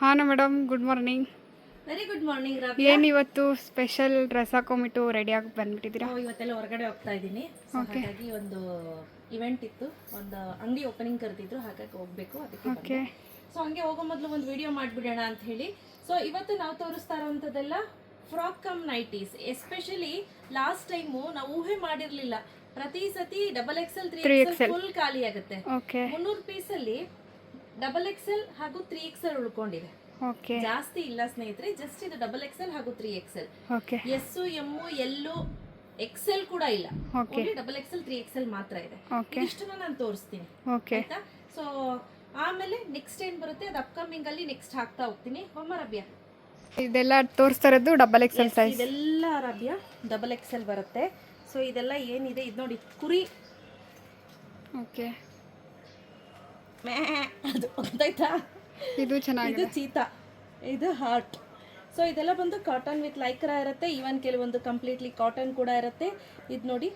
ಹಾಂ madam, good morning. Very good morning Ravi. ಏನಿವತ್ತು special dress ಹಾಕೊಂಬಿಟ್ಟು ರೆಡಿಯಾಗಿ ಬಂದ್ಬಿಟ್ಟಿದ್ದೀರಾ? ಇವತ್ತೆಲ್ಲ ಹೊರಗಡೆ ಹೋಗ್ತಾ ಇದ್ದೀನಿ. ಹಾಗಾಗಿ ಒಂದು ಇವೆಂಟ್ ಇತ್ತು, ಒಂದು ಅಂಗಡಿ ಓಪನಿಂಗ್ ಕರೆದಿದ್ರು, ಹಾಗಾಗಿ ಹೋಗ್ಬೇಕು. ಅದಕ್ಕೆ ಸೊ ಹಂಗೆ ಹೋಗೋ ಮೊದಲು ಒಂದು ವಿಡಿಯೋ ಮಾಡಿಬಿಡೋಣ ಅಂತ ಹೇಳಿ. ಸೊ ಇವತ್ತು ನಾವು ತೋರಿಸ್ತಾ ಇರೋವಂಥದ್ದೆಲ್ಲ frock cum nighties. Especially last time ನಾವು ಊಹೆ ಮಾಡಿರಲಿಲ್ಲ, ಪ್ರತಿ ಸತಿ ಡಬಲ್ ಎಕ್ಸೆಲ್ 3XL ಫುಲ್ ಖಾಲಿ ಆಗುತ್ತೆ. 300 ಪೀಸಲ್ಲಿ ಡಬಲ್ ಎಕ್ಸೆಲ್ ಹಾಗೂ 3XL ಉಳ್ಕೊಂಡಿದೆ. ಜಾಸ್ತಿ ಇಲ್ಲ ಸ್ನೇಹಿತರೆ, ಜಸ್ಟ್ ಇದು ಡಬಲ್ ಎಕ್ಸೆಲ್ ಹಾಗೂ 3XL. ಎಸ್ ಎಮ್ ಎಲ್ಲು ಎಕ್ಸೆಲ್ ಕೂಡ ಇಲ್ಲ, ಡಬಲ್ ಎಕ್ಸೆಲ್ 3XL ಮಾತ್ರ ಇದೆ. ಇಷ್ಟನ್ನ ನಾನು ತೋರಿಸ್ತೀನಿ ಆಯ್ತಾ. ಸೊ ಆಮೇಲೆ ನೆಕ್ಸ್ಟ್ ಏನ್ ಬರುತ್ತೆ ಅದು ಅಪ್ಕಮಿಂಗ್ ಅಲ್ಲಿ ನೆಕ್ಸ್ಟ್ ಹಾಕ್ತಾ ಹೋಗ್ತೀನಿ. ರಬ್ಯಾ, ಇದೆಲ್ಲ ತೋರಿಸ್ತಾ ಇರೋದು ಡಬಲ್ ಎಕ್ಸೆಲ್ ಸೈಜ್. ಇದೆಲ್ಲ ರಬ್ಯಾ ಡಬಲ್ ಎಕ್ಸೆಲ್ ಬರುತ್ತೆ. ಸೊ ಇದೆಲ್ಲ ಏನಿದೆ ಇದು ನೋಡಿ, ಕುರಿ ಅದು ಗೊತ್ತಾಯ್ತಾ, ಇದು ಚೆನ್ನಾಗಿದೆ. ಇದು ಚೀತಾ, ಇದು ಹಾರ್ಟ್. ಸೊ ಇದೆಲ್ಲ ಬಂದು ಕಾಟನ್ ವಿತ್ ಲೈಕ್ರಾ ಇರುತ್ತೆ. ಈವನ್ ಕೆಲವೊಂದು ಕಂಪ್ಲೀಟ್ಲಿ ಕಾಟನ್ ಕೂಡ ಇರುತ್ತೆ. ಇದು ನೋಡಿ,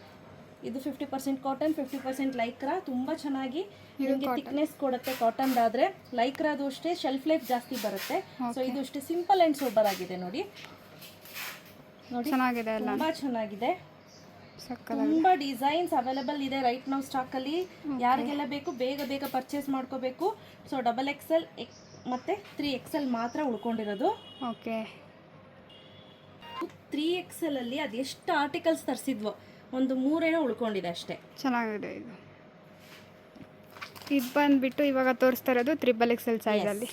ಇದು 50% ಕಾಟನ್ 50% ಲೈಕ್ರಾ. ತುಂಬ ಚೆನ್ನಾಗಿ ನಿಮಗೆ ಥಿಕ್ನೆಸ್ ಕೊಡುತ್ತೆ ಕಾಟನ್ದಾದರೆ. ಲೈಕ್ರಾದು ಅಷ್ಟೇ ಶೆಲ್ಫ್ ಲೈಫ್ ಜಾಸ್ತಿ ಬರುತ್ತೆ. ಸೊ ಇದು ಅಷ್ಟೇ ಸಿಂಪಲ್ ಆ್ಯಂಡ್ ಸೂಪರ್ ಆಗಿದೆ. ನೋಡಿ ನೋಡಿ, ಚೆನ್ನಾಗಿದೆ, ತುಂಬ ಚೆನ್ನಾಗಿದೆ. ತುಂಬ ಡಿಸೈನ್ಸ್ ಅವೈಲೇಬಲ್ ಇದೆ ರೈಟ್ ನಾವು ಸ್ಟಾಕಲ್ಲಿ. ಯಾರಿಗೆಲ್ಲ ಬೇಕು ಬೇಗ ಬೇಗ ಪರ್ಚೇಸ್ ಮಾಡ್ಕೋಬೇಕು. ಸೊ ಡಬಲ್ ಎಕ್ಸೆಲ್ ಮತ್ತೆ 3XL ಮಾತ್ರ ಉಳ್ಕೊಂಡಿರೋದು. 3XL ಅಲ್ಲಿ ಅದೆಷ್ಟು ಆರ್ಟಿಕಲ್ಸ್ ತರಿಸಿದ್ವೋ ಒಂದು 3 ಉಳ್ಕೊಂಡಿದೆ ಅಷ್ಟೇ. ಚೆನ್ನಾಗಿದೆ. ಇದು ಬಂದ್ಬಿಟ್ಟು ಇವಾಗ ತೋರಿಸ್ತಾ ಇರೋದು XXL ಸೈಜ್ ಅಲ್ಲಿ.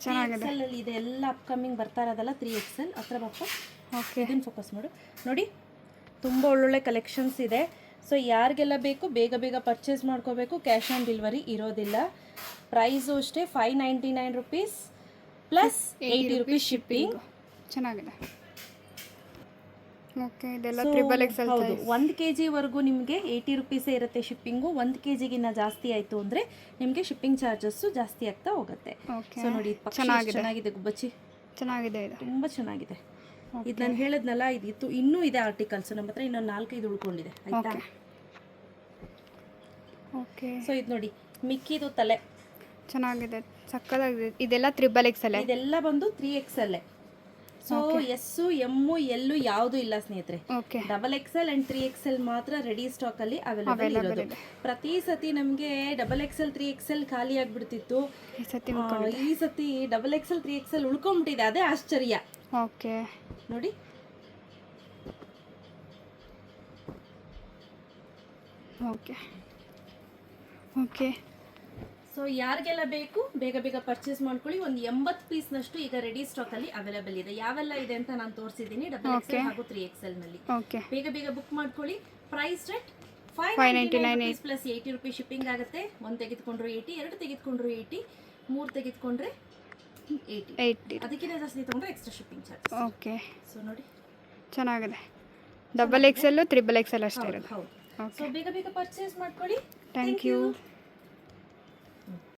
ಚೆನ್ನಾಗಿದೆ. ಅಲ್ಲಿ ಇದೆ ಎಲ್ಲ ಅಪ್ಕಮಿಂಗ್ ಬರ್ತಾ ಇರೋದಲ್ಲ 3XL ಹತ್ರ ಬಪ್ಪ. ಇದನ್ನ ಫೋಕಸ್ ಮಾಡು. ನೋಡಿ, ತುಂಬ ಒಳ್ಳೊಳ್ಳೆ ಕಲೆಕ್ಷನ್ಸ್ ಇದೆ. ಸೊ ಯಾರಿಗೆಲ್ಲ ಬೇಕು ಬೇಗ ಬೇಗ ಪರ್ಚೇಸ್ ಮಾಡ್ಕೋಬೇಕು. ಕ್ಯಾಶ್ ಆನ್ ಡೆಲಿವರಿ ಇರೋದಿಲ್ಲ. ಪ್ರೈಸು ಅಷ್ಟೇ 599 ರುಪೀಸ್ ಪ್ಲಸ್ 80 ರುಪೀಸ್ ಶಿಪ್ಪಿಂಗ್. ಚೆನ್ನಾಗಿದೆ. ಇದೆಲ್ಲ XXL ಹೌದು. 1 kg ವರೆಗೂ ನಿಮಗೆ 80 ರುಪೀಸೇ ಇರುತ್ತೆ ಶಿಪ್ಪಿಂಗು. 1 kgಗಿನ್ನ ಜಾಸ್ತಿ ಆಯಿತು ಅಂದರೆ ನಿಮಗೆ ಶಿಪ್ಪಿಂಗ್ ಚಾರ್ಜಸ್ಸು ಜಾಸ್ತಿ ಆಗ್ತಾ ಹೋಗುತ್ತೆ. ಸೊ ನೋಡಿ, ಚೆನ್ನಾಗಿದೆ ಗುಬ್ಬಚ್ಚಿ, ಚೆನ್ನಾಗಿದೆ, ಇದು ತುಂಬ ಚೆನ್ನಾಗಿದೆ. ಇದು ನಾನು ಹೇಳಿದ್ನಲ್ಲ, ಇದಿತ್ತು. ಇನ್ನೂ ಇದೆ ಆರ್ಟಿಕಲ್ಸ್ ನಮ್ಮ ಹತ್ರ, ಇನ್ನೊಂದು 4-5 ಉಳ್ಕೊಂಡಿದೆ ಆಯ್ತಾ. ಸೊ ಇದು ನೋಡಿ, ಮಿಕ್ಕಿದು ತಲೆ ಚೆನ್ನಾಗಿದೆ, ಸಕ್ಕತ್ತಾಗಿದೆ. ಇದೆಲ್ಲ XXL. ಇದೆಲ್ಲ ಬಂದು 3XL. ಸೊ ಎಸ್ಸು ಎಮ್ಮು ಎಲ್ಲು ಯಾವುದು ಇಲ್ಲ ಸ್ನೇಹಿತರೆ. ಡಬಲ್ ಎಕ್ಸೆಲ್ ಅಂಡ್ 3XL ಮಾತ್ರ ರೆಡಿ ಸ್ಟಾಕ್ ಅಲ್ಲಿ ಅವೈಲೇಬಲ್ ಇರೋದು. ಪ್ರತಿ ಸತಿ ನಮಗೆ ಡಬಲ್ ಎಕ್ಸೆಲ್ 3XL ಖಾಲಿ ಆಗ್ಬಿಡ್ತಿತ್ತು. ಈ ಸತಿ ಡಬಲ್ ಎಕ್ಸೆಲ್ 3XL ಉಳ್ಕೊಂಡ್ಬಿಟ್ಟಿದೆ, ಅದೇ ಆಶ್ಚರ್ಯ. ನೋಡಿ, ಸೊ ಯಾರಿಗೆಲ್ಲ ಬೇಕು ಬೇಗ ಬೇಗ ಪರ್ಚೇಸ್ ಮಾಡ್ಕೊಳ್ಳಿ. ಒಂದು 80 ಪೀಸ್ನಷ್ಟು ಈಗ ರೆಡಿ ಸ್ಟಾಕ್ ಅಲ್ಲಿ ಅವೈಲೇಬಲ್ ಇದೆ. ಯಾವೆಲ್ಲ ಇದೆ ಅಂತ ನಾನು ತೋರಿಸಿದ್ದೀನಿ ಡಬಲ್ ಎಕ್ಸೆಲ್ ಹಾಗೂ 3XL ನಲ್ಲಿ. ಬೇಗ ಬೇಗ ಬುಕ್ ಮಾಡ್ಕೊಳ್ಳಿ. Price rate 599 plus 80 rupees shipping ಆಗುತ್ತೆ. 1 ತೆಗೆದುಕೊಂಡ್ರು 80, 2 ತೆಗೆದುಕೊಂಡ್ರು 80, 3 ತೆಗೆದುಕೊಂಡ್ರೆ 80. ಅದಕ್ಕಿಂತ ಜಾಸ್ತಿ ತಗೊಂಡ್ರೆ ಎಕ್ಸ್ಟ್ರಾ ಶಿಪ್ಪಿಂಗ್ ಚಾರ್ಜ್. ಸೊ ನೋಡಿ, ಚೆನ್ನಾಗಿದೆ. ಡಬಲ್ XXL XXL ಅಷ್ಟೇ ಇರೋದು. ಹೌದು. ಸೊ ಬೇಗ ಬೇಗ ಪರ್ಚೇಸ್ ಮಾಡ್ಕೊಳ್ಳಿ. Thank you.